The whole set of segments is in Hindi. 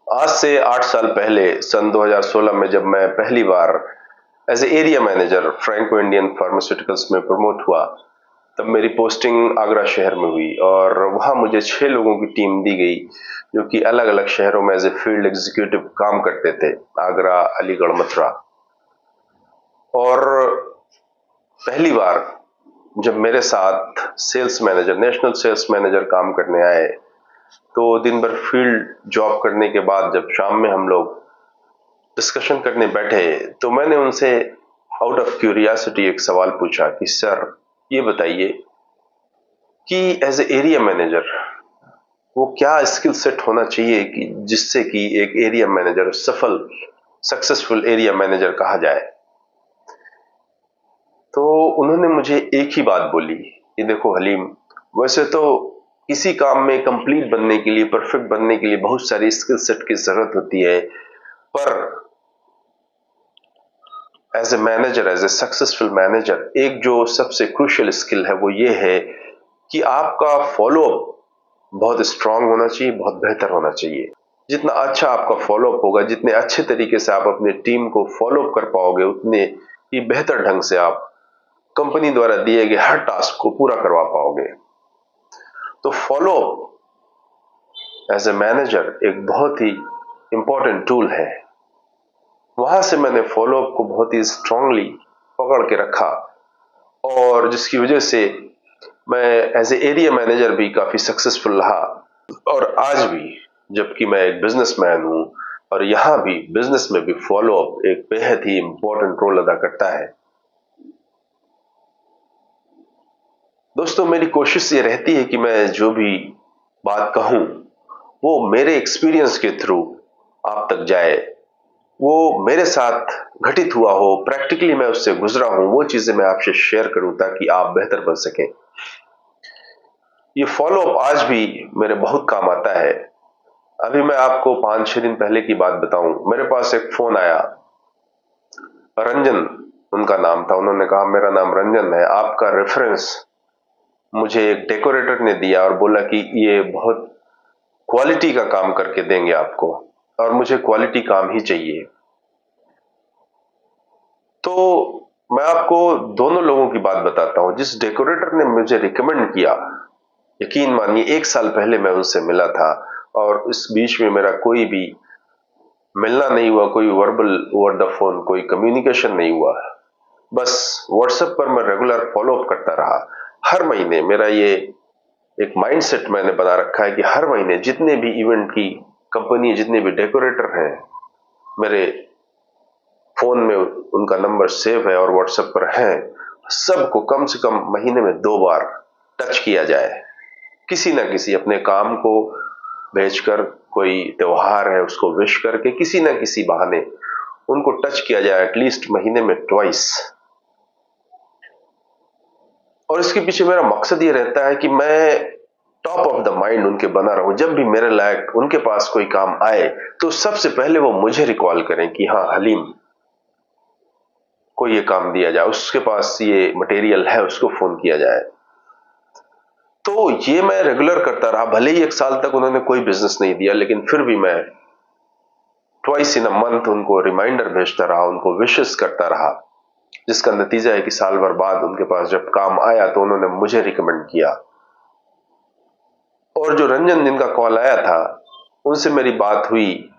आज से 8 साल पहले सन 2016 में जब मैं पहली बार as a area manager Franco Indian pharmaceuticals में प्रमोट हुआ, तब मेरी पोस्टिंग आगरा शहर में हुई और वहां मुझे 6 लोगों की टीम दी गई जो कि अलग अलग शहरों में एज ए फील्ड एग्जीक्यूटिव काम करते थे, आगरा, अलीगढ़, मथुरा। और पहली बार जब मेरे साथ sales manager, national sales manager काम करने आए, तो दिन भर फील्ड जॉब करने के बाद जब शाम में हम लोग डिस्कशन करने बैठे, तो मैंने उनसे आउट ऑफ क्यूरियोसिटी एक सवाल पूछा कि सर, ये बताइए कि एज ए एरिया मैनेजर वो क्या स्किल सेट होना चाहिए कि जिससे कि एक एरिया मैनेजर सफल, सक्सेसफुल एरिया मैनेजर कहा जाए। तो उन्होंने मुझे एक ही बात बोली कि देखो हलीम, वैसे तो किसी काम में कंप्लीट बनने के लिए, परफेक्ट बनने के लिए बहुत सारी स्किल सेट की जरूरत होती है, पर as a manager, as a successful manager, एक जो सबसे क्रूशियल स्किल है वो ये है कि आपका फॉलो अप बहुत स्ट्रांग होना चाहिए, बहुत बेहतर होना चाहिए। जितना अच्छा आपका फॉलो अप होगा, जितने अच्छे तरीके से आप अपनी टीम को फॉलो अप कर पाओगे, उतने ही बेहतर ढंग से आप कंपनी द्वारा दिए गए हर टास्क को पूरा करवा पाओगे। तो follow up as a manager एक बहुत ही इंपॉर्टेंट टूल है। वहां से मैंने फॉलो अप को बहुत ही स्ट्रांगली पकड़ के रखा और जिसकी वजह से मैं एज ए एरिया मैनेजर भी काफी सक्सेसफुल रहा। और आज भी, जबकि मैं एक बिजनेसमैन हूं और यहां भी बिजनेस में भी फॉलो अप एक बेहद ही इंपॉर्टेंट रोल अदा करता है। दोस्तों, मेरी कोशिश ये रहती है कि मैं जो भी बात कहूं वो मेरे एक्सपीरियंस के थ्रू आप तक जाए, वो मेरे साथ घटित हुआ हो, प्रैक्टिकली मैं उससे गुजरा हूं, वो चीजें मैं आपसे शेयर करूं ताकि आप बेहतर बन सकें। ये फॉलो अप आज भी मेरे बहुत काम आता है। अभी मैं आपको 5-6 दिन पहले की बात बताऊं, मेरे पास एक फोन आया, रंजन उनका नाम था। उन्होंने कहा मेरा नाम रंजन है, आपका रेफरेंस मुझे एक डेकोरेटर ने दिया और बोला कि ये बहुत क्वालिटी का काम करके देंगे आपको और मुझे क्वालिटी काम ही चाहिए। तो मैं आपको दोनों लोगों की बात बताता हूं। जिस डेकोरेटर ने मुझे रिकमेंड किया, यकीन मानिए 1 साल पहले मैं उनसे मिला था और इस बीच में मेरा कोई भी मिलना नहीं हुआ, कोई वर्बल ओवर द फोन कोई कम्युनिकेशन नहीं हुआ। बस व्हाट्सएप पर मैं रेगुलर फॉलो अप करता रहा। हर महीने मेरा ये एक माइंडसेट मैंने बना रखा है कि हर महीने जितने भी इवेंट की कंपनी, जितने भी डेकोरेटर हैं, मेरे फोन में उनका नंबर सेव है और व्हाट्सएप पर है, सबको कम से कम महीने में 2 बार टच किया जाए। किसी ना किसी अपने काम को भेजकर, कोई त्योहार है उसको विश करके, किसी ना किसी बहाने उनको टच किया जाए, एटलीस्ट महीने में ट्वाइस। और इसके पीछे मेरा मकसद ये रहता है कि मैं टॉप ऑफ द माइंड उनके बना रहूं। जब भी मेरे लायक उनके पास कोई काम आए तो सबसे पहले वो मुझे रिकॉल करें कि हाँ हलीम को ये काम दिया जाए, उसके पास ये मटेरियल है, उसको फोन किया जाए। तो ये मैं रेगुलर करता रहा। भले ही 1 साल तक उन्होंने कोई बिजनेस नहीं दिया, लेकिन फिर भी मैं ट्वाइस इन अ मंथ उनको रिमाइंडर भेजता रहा, उनको विशेस करता रहा, जिसका नतीजा है कि साल भर बाद उनके पास जब काम आया तो उन्होंने मुझे रिकमेंड किया। और जो रंजन जिनका कॉल आया था, उनसे मेरी बात हुई।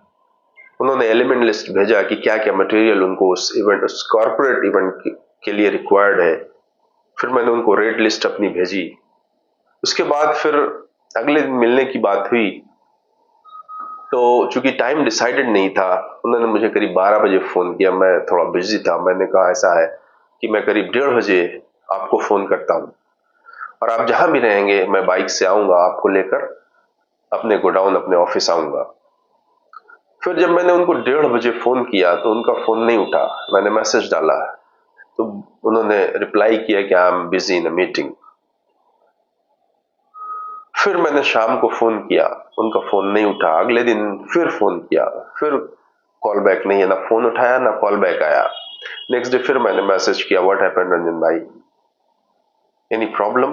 उन्होंने एलिमेंट लिस्ट भेजा कि क्या क्या मटेरियल उनको उस इवेंट, उस कॉर्पोरेट इवेंट के लिए रिक्वायर्ड है। फिर मैंने उनको रेट लिस्ट अपनी भेजी। उसके बाद फिर अगले दिन मिलने की बात हुई, तो चूंकि टाइम डिसाइडेड नहीं था, उन्होंने मुझे करीब 12 बजे फोन किया। मैं थोड़ा बिजी था। मैंने कहा ऐसा है कि मैं करीब 1:30 बजे आपको फोन करता हूँ और आप जहां भी रहेंगे मैं बाइक से आऊंगा, आपको लेकर अपने गोडाउन, अपने ऑफिस आऊंगा। फिर जब मैंने उनको 1:30 बजे फोन किया तो उनका फोन नहीं उठा। मैंने मैसेज डाला तो उन्होंने रिप्लाई किया कि I am busy in a meeting. फिर मैंने शाम को फोन किया, उनका फोन नहीं उठा। अगले दिन फिर फोन किया, फिर कॉल बैक नहीं है, ना फोन उठाया ना कॉल बैक आया। नेक्स्ट डे फिर मैंने मैसेज किया, व्हाट हैपेंड रंजन भाई, एनी प्रॉब्लम?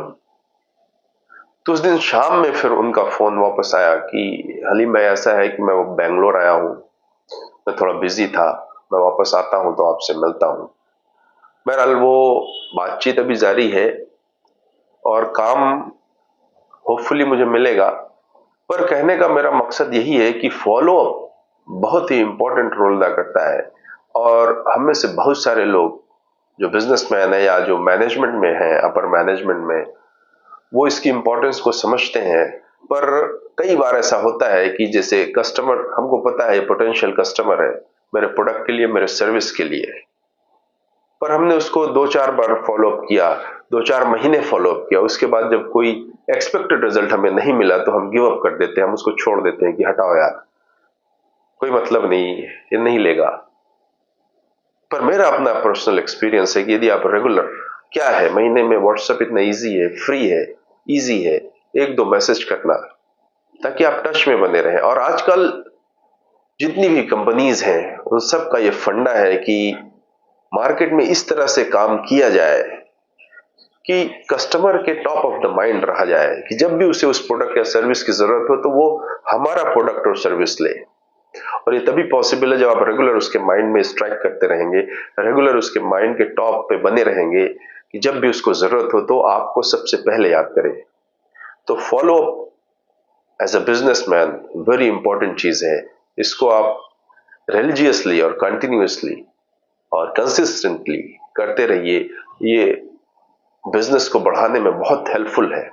तो उस दिन शाम में फिर उनका फ़ोन वापस आया कि हलीम भाई ऐसा है कि मैं वो बैंगलोर आया हूँ, मैं थोड़ा बिज़ी था, मैं वापस आता हूँ तो आपसे मिलता हूँ। बहरहाल वो बातचीत अभी जारी है और काम होपफुली मुझे मिलेगा। पर कहने का मेरा मकसद यही है कि फॉलो अप बहुत ही इंपॉर्टेंट रोल अदा करता है और हम में से बहुत सारे लोग जो बिजनेसमैन है या जो मैनेजमेंट में है, अपर मैनेजमेंट में, वो इसकी इंपॉर्टेंस को समझते हैं। पर कई बार ऐसा होता है कि जैसे कस्टमर, हमको पता है पोटेंशियल कस्टमर है मेरे प्रोडक्ट के लिए, मेरे सर्विस के लिए, पर हमने उसको 2-4 बार फॉलो अप किया, 2-4 महीने फॉलो अप किया, उसके बाद जब कोई एक्सपेक्टेड रिजल्ट हमें नहीं मिला तो हम गिव अप कर देते हैं, हम उसको छोड़ देते हैं कि हटाओ यार, कोई मतलब नहीं, ये नहीं लेगा। पर मेरा अपना पर्सनल एक्सपीरियंस है कि यदि आप रेगुलर, क्या है महीने में व्हाट्सएप इतना इजी है, फ्री है, इजी है, 1-2 मैसेज करना ताकि आप टच में बने रहें। और आजकल जितनी भी कंपनीज हैं उन सब का ये फंडा है कि मार्केट में इस तरह से काम किया जाए कि कस्टमर के टॉप ऑफ द माइंड रहा जाए, कि जब भी उसे उस प्रोडक्ट या सर्विस की जरूरत हो तो वो हमारा प्रोडक्ट और सर्विस ले। और ये तभी पॉसिबल है जब आप रेगुलर उसके माइंड में स्ट्राइक करते रहेंगे, रेगुलर उसके माइंड के टॉप पे बने रहेंगे कि जब भी उसको जरूरत हो तो आपको सबसे पहले याद करे। तो follow up as a businessman very important चीज है। इसको आप रिलीजियसली और कंटिन्यूअसली और कंसिस्टेंटली करते रहिए। ये बिजनेस को बढ़ाने में बहुत हेल्पफुल है।